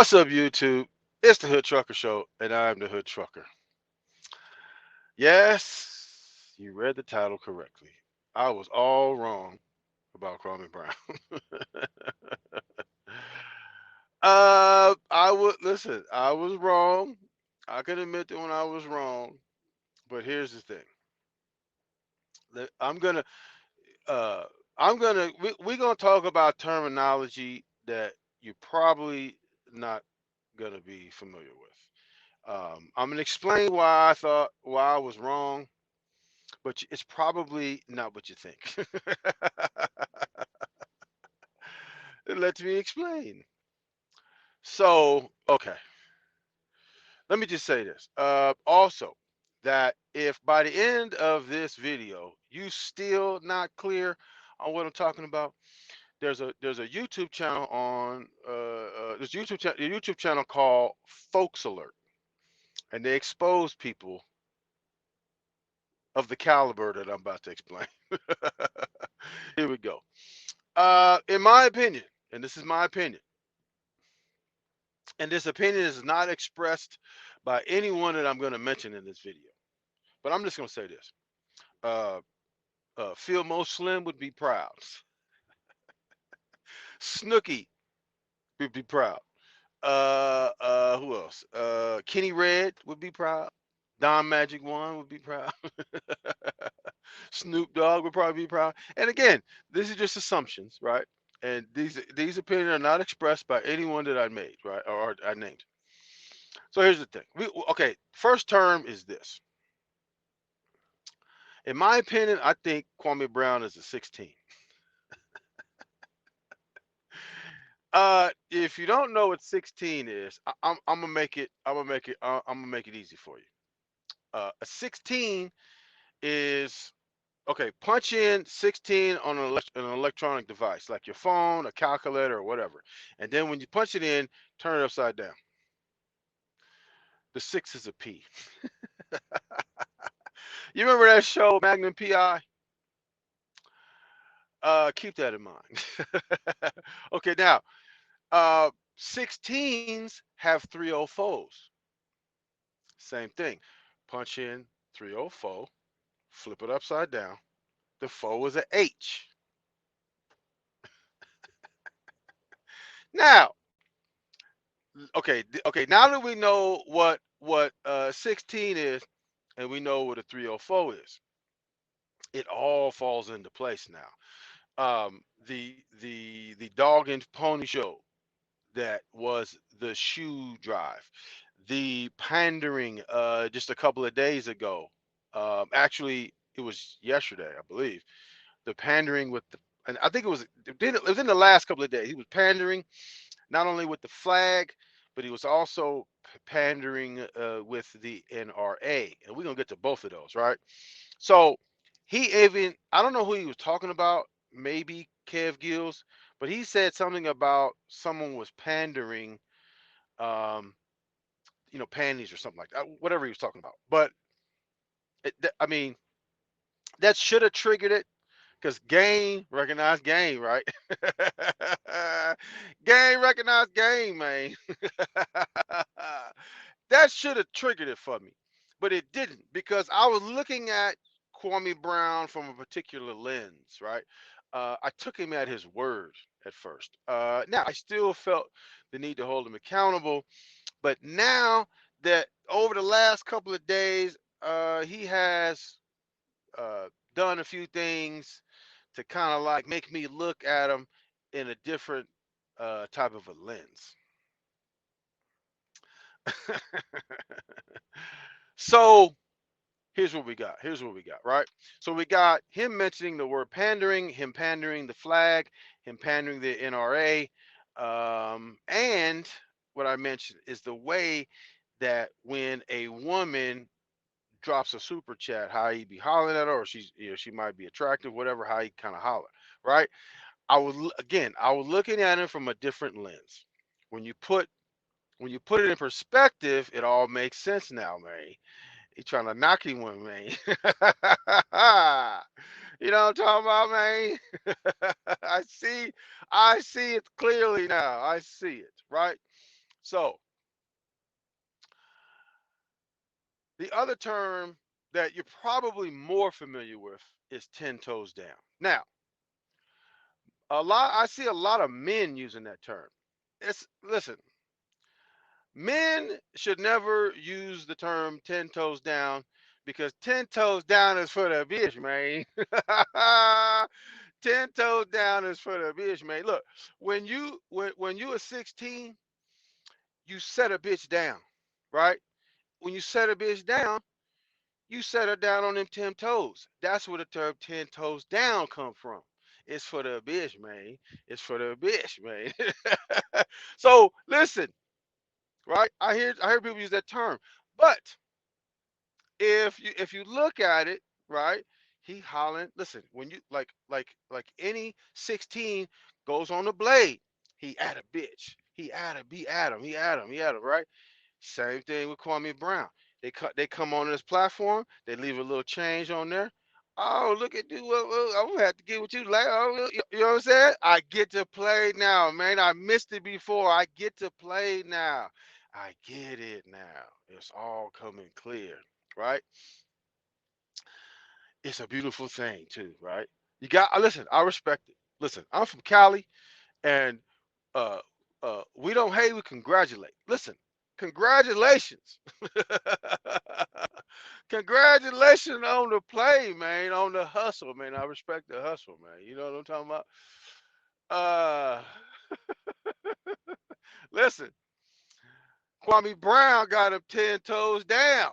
What's up, YouTube? It's the Hood Trucker Show, and I'm the Hood Trucker. Yes, you read the title correctly. I was all wrong about Kwame Brown. I would listen. I was wrong. I can admit that when I was wrong. But here's the thing. I'm gonna, uh, we're gonna talk about terminology that you're probably not gonna be familiar with. I'm gonna explain why I was wrong, but it's probably not what you think. Let me explain. So, okay, let me just say this. Also, that if by the end of this video you still not clear on what I'm talking about, there's a YouTube channel on this YouTube channel called Folks Alert, and they expose people of the caliber that I'm about to explain. Here we go. In my opinion, and this is my opinion, and this opinion is not expressed by anyone that I'm going to mention in this video, but I'm just going to say this. Uh, Phil Mo Slim would be proud. Snooky would be proud. Who else? Kenny Red would be proud. Don Magic One would be proud. Snoop Dogg would probably be proud. And again, this is just assumptions, right? And these opinions are not expressed by anyone that I made, right, or I named. So here's the thing. Okay, first term is this. In my opinion, I think Kwame Brown is a 16. If you don't know what 16 is, I'm gonna make it. I'm gonna make it easy for you. A 16 is okay. Punch in 16 on an electronic device like your phone, a calculator, or whatever, and then when you punch it in, turn it upside down. The six is a P. You remember that show Magnum PI? Keep that in mind. Okay, now 16s have 304s. Same thing. Punch in 304, flip it upside down. The four is a H. Now, okay. Now that we know what 16 is, and we know what a 304 is, it all falls into place now. The dog and pony show that was the shoe drive, the pandering just a couple of days ago. Actually, it was yesterday, I believe. The pandering with the, and I think it was in the last couple of days. He was pandering not only with the flag, but he was also pandering with the NRA, and we're gonna get to both of those, right? So he even, I don't know who he was talking about, maybe Kev Gills, but he said something about someone was pandering, um, panties or something like that, whatever he was talking about. But I mean, that should have triggered it because game recognized game, right? Game recognized game, man. That should have triggered it for me, but it didn't because I was looking at Kwame Brown from a particular lens, right? I took him at his word at first. Now I still felt the need to hold him accountable, but now that over the last couple of days, he has uh, done a few things to kind of like make me look at him in a different type of a lens. So Here's what we got, right? So we got him mentioning the word pandering, him pandering the flag, him pandering the NRA, and what I mentioned is the way that when a woman drops a super chat, how he be hollering at her, or she might be attractive, whatever, how he kind of holler, right? I was looking at him from a different lens. When you put when you put it in perspective, it all makes sense now, man. He trying to knock him one, man. You know what I'm talking about, man? I see it clearly now. I see it, right? So the other term that you're probably more familiar with is 10 toes down. Now, I see a lot of men using that term. It's listen, men should never use the term 10 toes down because 10 toes down is for the bitch, man. 10 toes down is for the bitch, man. Look, when you are 16, you set a bitch down, right? When you set a bitch down, you set her down on them 10 toes. That's where the term 10 toes down come from. It's for the bitch, man. It's for the bitch, man. So listen, right? I hear people use that term. But if you look at it, right, he hollering, listen, when you like any 16 goes on the blade, he at a bitch. He at him, he at him, right? Same thing with Kwame Brown. They come on this platform. They leave a little change on there. Oh, look at you! I'm gonna have to get with you later. Oh, you know what I'm saying? I get to play now, man. I missed it before. I get to play now. I get it now. It's all coming clear, right? It's a beautiful thing too, right? You got listen. I respect it. Listen, I'm from Cali, and uh, we don't hate, we congratulate. Listen, congratulations. Congratulations on the play, man, on the hustle, man. I respect the hustle, man. You know what I'm talking about? Uh, listen, Kwame Brown got him 10 toes down.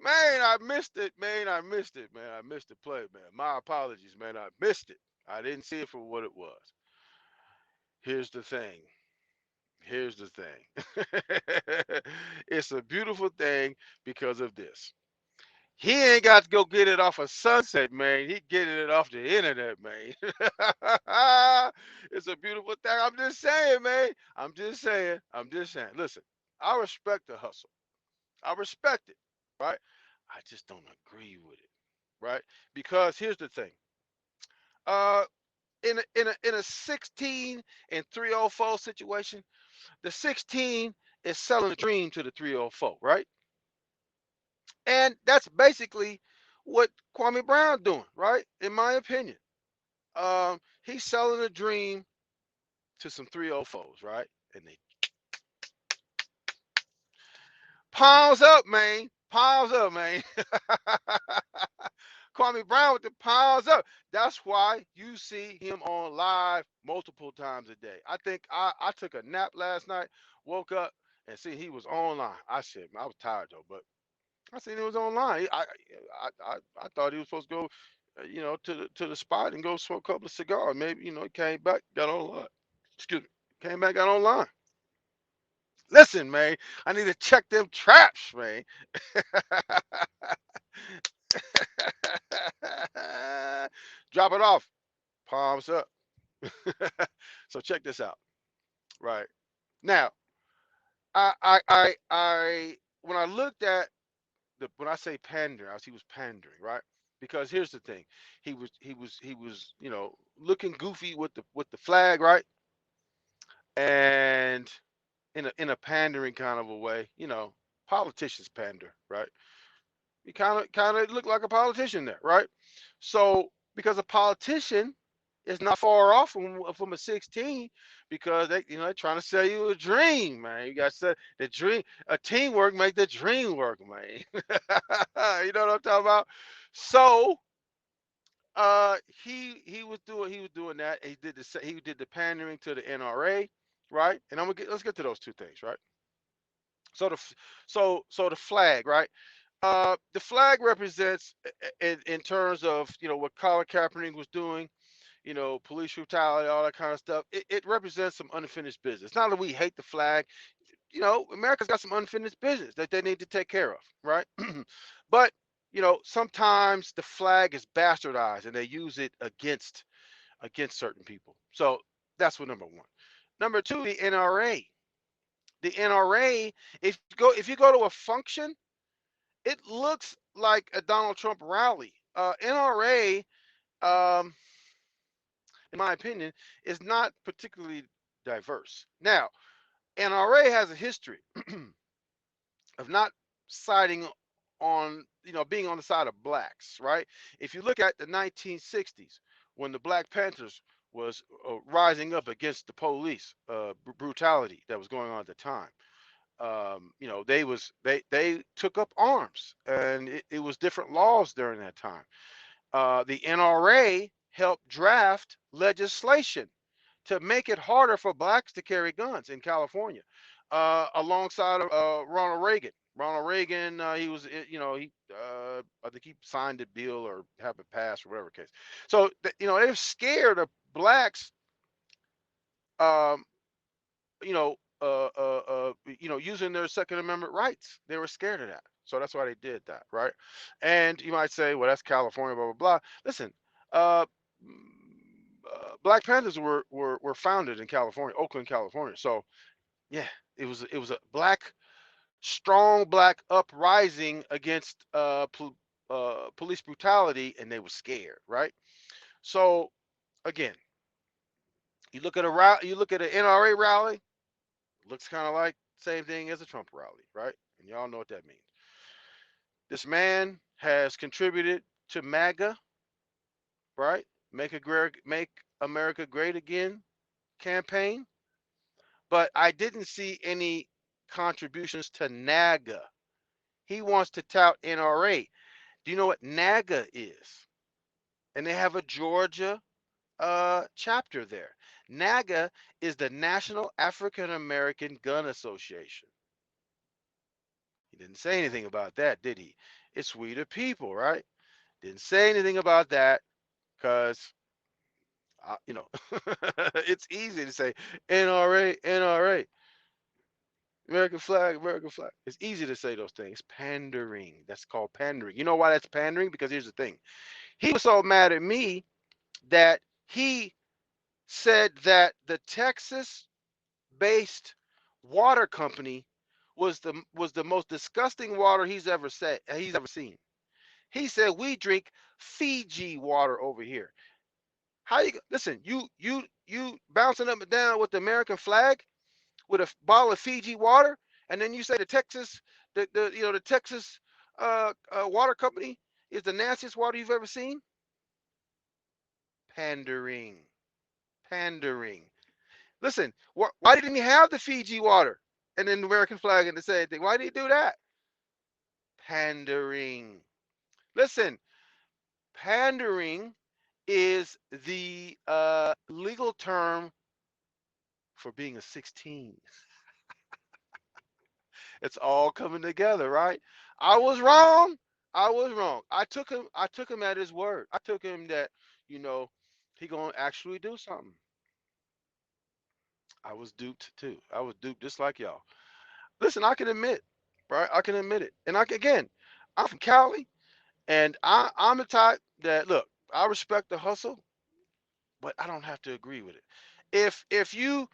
Man, I missed it, man. I missed it, man. I missed the play, man. My apologies, man. I missed it. I didn't see it for what it was. Here's the thing. Here's the thing. It's a beautiful thing because of this. He ain't got to go get it off of Sunset, man. He getting it off the internet, man. It's a beautiful thing. I'm just saying, man. I'm just saying. I'm just saying. Listen, I respect the hustle. I respect it, right? I just don't agree with it, right? Because here's the thing. Uh, in a 16 and 304 situation, the 16 is selling a dream to the 304, right? And that's basically what Kwame Brown doing, right? In my opinion, he's selling a dream to some 304s, right? And they palms up, man, palms up, man. Kwame Brown with the palms up. That's why you see him on live multiple times a day. I think I took a nap last night, woke up and see he was online. I said, I was tired though, but I seen it was online. I thought he was supposed to go, to the spot and go smoke a couple of cigars. Maybe he came back, got online. Excuse me, came back, got online. Listen, man, I need to check them traps, man. Drop it off, palms up. So check this out, right now. When I looked at when I say pandering, he was pandering, right? Because here's the thing, he was looking goofy with the flag, right? And in a pandering kind of a way, politicians pander, right? He kind of looked like a politician there, right? So because a politician is not far off from a 16 because they're trying to sell you a dream, man. You got to say the dream, a teamwork make the dream work, man. You know what I'm talking about? So he was doing that. He did the pandering to the NRA, right? And let's get to those two things, right? So the flag, right? The flag represents, in terms of what Colin Kaepernick was doing, police brutality, all that kind of stuff. It represents some unfinished business. Not that we hate the flag, America's got some unfinished business that they need to take care of, right? But sometimes the flag is bastardized and they use it against certain people. So that's what number one. Number two, the NRA. The NRA, if you go to a function, it looks like a Donald Trump rally. NRA, um, in my opinion, is not particularly diverse. Now, NRA has a history of not siding on, being on the side of blacks, right? If you look at the 1960s, when the Black Panthers was rising up against the police brutality that was going on at the time, they took up arms, and it was different laws during that time. The NRA helped draft legislation to make it harder for blacks to carry guns in California, alongside of Ronald Reagan. Ronald Reagan, he was, I think he signed the bill or have it passed or whatever case. So, they're scared of blacks, um, using their Second Amendment rights. They were scared of that. So that's why they did that, right? And you might say, well, that's California, blah, blah, blah. Listen, uh, Black Panthers were founded in California, Oakland, California. So yeah, it was a strong black uprising against police brutality, and they were scared, right? So again, you look at an NRA rally, looks kind of like same thing as a Trump rally, right? And y'all know what that means. This man has contributed to MAGA, right? Make America Great Again campaign, but I didn't see any contributions to NAGA. He wants to tout NRA. Do you know what NAGA is? And they have a Georgia chapter there. NAGA is the National African American Gun Association. He didn't say anything about that, did he? It's we the people, right? Didn't say anything about that because, it's easy to say NRA, NRA, American flag, American flag. It's easy to say those things. Pandering. That's called pandering. You know why that's pandering? Because here's the thing. He was so mad at me that he said that the Texas based water company was the most disgusting water he's ever seen. He said we drink Fiji water over here. How you listen? You bouncing up and down with the American flag with a bottle of Fiji water, and then you say the Texas water company is the nastiest water you've ever seen. Pandering, pandering. Listen, why didn't he have the Fiji water and then the American flag and the same thing? Why did he do that? Pandering. Listen, pandering is the legal term for being a 16. It's all coming together, right? I was wrong. I was wrong. I took him at his word. I took him that, you know, he gonna actually do something. I was duped too. I was duped just like y'all. Listen, I can admit, right? I can admit it. And again, I'm from Cali, and I'm the type that, look, I respect the hustle, but I don't have to agree with it. If you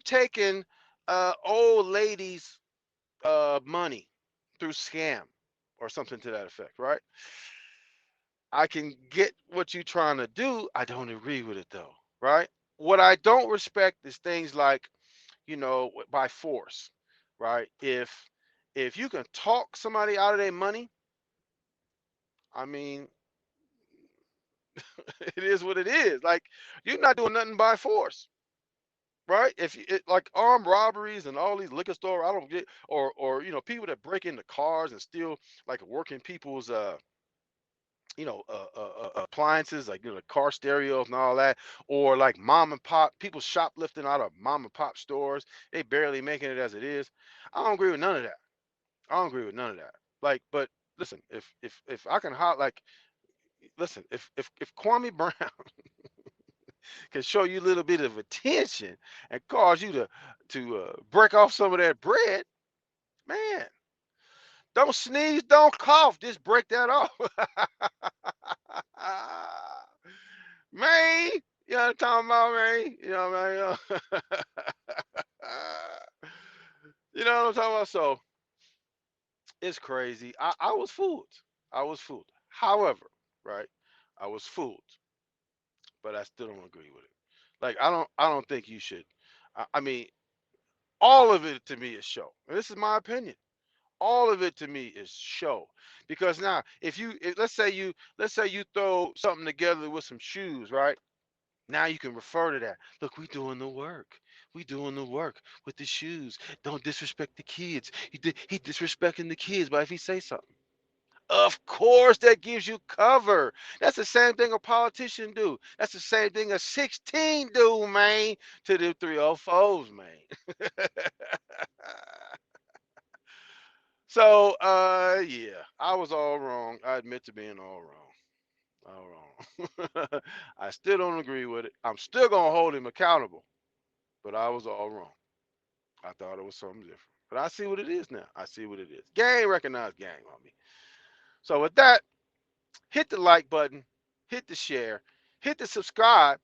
taking old ladies money through scam or something to that effect, right? I can get what you're trying to do. I don't agree with it though, right? What I don't respect is things like, by force, right? If you can talk somebody out of their money, I mean, it is what it is. Like, you're not doing nothing by force, right? If like armed robberies and all these liquor store, I don't get, or people that break into cars and steal like working people's appliances, like car stereos and all that, or like mom and pop people shoplifting out of mom and pop stores. They barely making it as it is. I don't agree with none of that. I don't agree with none of that. Like, but listen, if I can hot like, listen, if Kwame Brown can show you a little bit of attention and cause you to break off some of that bread, man, don't sneeze, don't cough, just break that off. Man, you know what I'm talking about, man? You know what I mean? You know what I'm talking about? So it's crazy. I was fooled. I was fooled. However, right, I was fooled. but I still don't agree with it. Like I don't think you should. I mean, all of it to me is show. And this is my opinion. All of it to me is show. Because now, let's say you throw something together with some shoes, right? Now you can refer to that. Look, we doing the work. We doing the work with the shoes. Don't disrespect the kids. He disrespecting the kids, but if he say something. Of course, that gives you cover. That's the same thing a politician do. That's the same thing a 16 do, man, to the 304s, man. So, yeah, I was all wrong. I admit to being all wrong. All wrong. I still don't agree with it. I'm still gonna hold him accountable, but I was all wrong. I thought it was something different. But I see what it is now. I see what it is. Gang recognized gang on me. So with that, hit the like button, hit the share, hit the subscribe,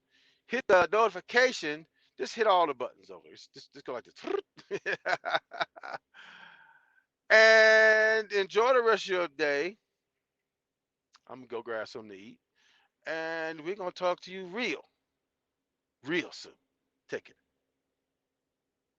hit the notification. Just hit all the buttons over. Just go like this. And enjoy the rest of your day. I'm gonna go grab something to eat. And we're gonna talk to you real soon. Take care.